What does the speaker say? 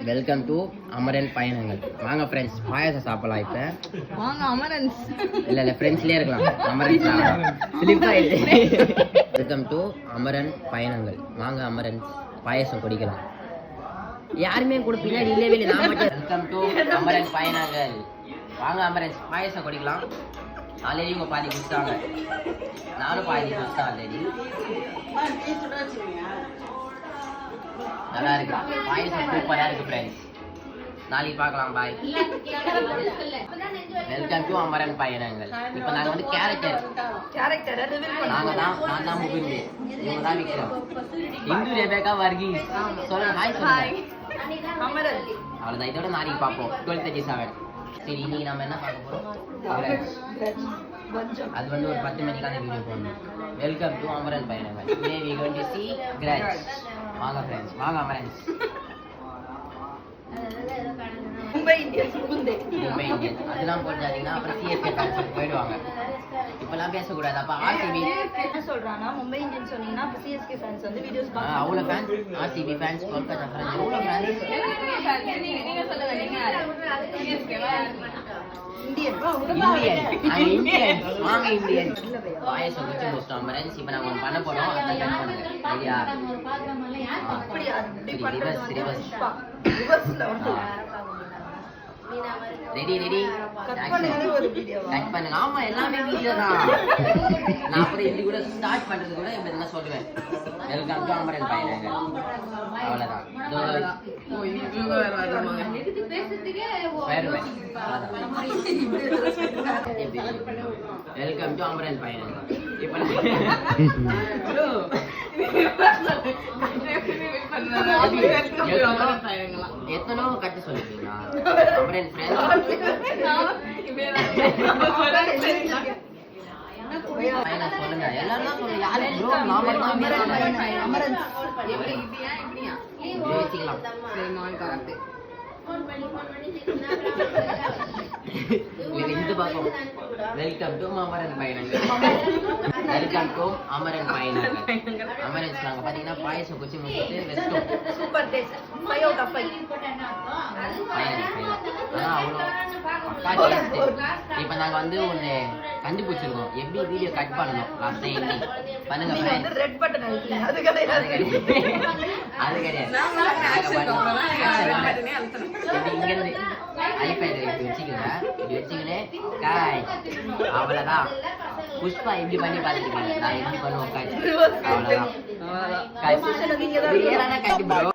Welcome to Amaran பயணங்கள். வாங்க friends, பாயாசம் சாப்பிடலாம். இப்போ வாங்க அமரன்ஸ். இல்லை ஃப்ரெண்ட்ஸ்லேயே இருக்கலாம். அமரன் ஸ்லிப் ஆயிடுச்சு. வெல்கம் டு அமரன் பயணங்கள். வாங்க அமரன் பாயாசம் குடிக்கலாம். யாருமே கூட பின்னாடி இல்லவே இல்லை, நான் மட்டும். வெல்கம் டு அமரன் பயணங்கள். வாங்க அமரன் பாயாசம் குடிக்கலாம். ஆல்ரெடி உங்க பாதி குடிச்சாங்க, நானும் பாதி குடிச்சேன் ஆல்ரெடி. நல்லா இருக்கு பாயசம், சூப்பரா இருக்கு ஃப்ரெண்ட்ஸ். நாளைக்கு பார்க்கலாம், பாய். வெல்கம் டு அமரன் பயணங்கள். இப்போ நாங்கள் வந்து நான் தான் முகுந்து, இவங்க தான் விக்ரம். இந்து ரெபேக்கா வர்கீஸ். சொல்லுங்க ஹாய் சொல்லுங்க. அவ்வளோதான், இதோட நாளைக்கு பார்ப்போம் 12:37. சரி, இன்னைக்கு நம்ம என்ன பார்க்க போறோம்? அது வந்து ஒரு 10 மணிக்கான வீடியோ போடணும். வெல்கம் டு அமரன் பயணங்கள். Today we going to see grudge. வாங்க ஃப்ரெண்ட்ஸ், வாங்க அமரன்ஸ். மும்பை இந்தியன்ஸ் அதெல்லாம் போட்டாங்கன்னா அப்புறம் சிஎஸ்கே ஃபேன்ஸ் போயிடுவாங்க. இப்பெல்லாம் பேசக்கூடாது. அப்ப ஆர்சிபி என்ன சொல்றானா, மும்பை இந்தியன்ஸ் சொன்னீங்கன்னா அப்ப சிஎஸ்கே ஃபேன்ஸ் வந்து வீடியோஸ் பார்ப்பாங்க. அவ்வளவு fans, RCB fans, Kolkata fans, எவ்வளவு ஃபேன்ஸ். நீங்க சொல்லுங்க, நீங்க சிஎஸ்கேவா இந்தியன்? இந்தியன். வாங்க இந்தியன். பாயசம் குடிச்சு முடிச்சிட்டோம் அமரன்ஸ். இப்போ நாங்கள் ஒன்று பண்ண போறோம், அதை கட் பண்ணுங்க. சரியா? ரெடி ரெடி கட் பண்ணுங்க. ஆமா, எல்லாமே வீடியோ தான். நான் அப்புறம் இப்படி கூட ஸ்டார்ட் பண்றது கூட இப்ப என்ன சொல்லுவேன். வெல்கம் டு அமரன் பயணங்கள். அவ்வளவுதான். வெல்கம் டு அமரன் பயணங்கள். இப்ப எத்தனோ கட்டு சொல்லிருக்கீங்களா அமரன் ஃப்ரெண்ட்ஸ்? சொல்லுங்க, எல்லாரும் சொல்லுங்க. யாரு ப்ரோ? நாம அமரன் வச்சுக்கலாம். இது பார்ப்போம். வெல்கம் டு அமரன் பயணங்கள். வெல்கம் டு அமரன் பயணங்கள். அமரன்ஸ் நாங்க பாத்தீங்கன்னா பாயசம் குச்சி முடிச்சுட்டு rest. Super taste. Five out of 5. ஆனா அவ்வளோ அக்கா டேஸ்ட். இப்போ நாங்க வந்து ஒன்று கண்டுபிடிச்சிருக்கோம், எப்படி வீடியோ கட் பண்ணணும். லாஸ்ட் டைம் பண்ணுங்க ஃப்ரெண்ட்ஸ். ரெட் பட்டன் அழுத்துங்க. அது கிடையாது. இங்கிருந்து ஐபேட் இப்படி வச்சுக்கோங்க. இப்படி வச்சுக்கினே காய். அவ்வளோதான். புஷ்பா இப்படி பண்ணி பார்த்துருக்கீங்க, நான் எப்படி பண்ணுவோம் காய். அவ்வளோதான். கட்டி ப்ரோ.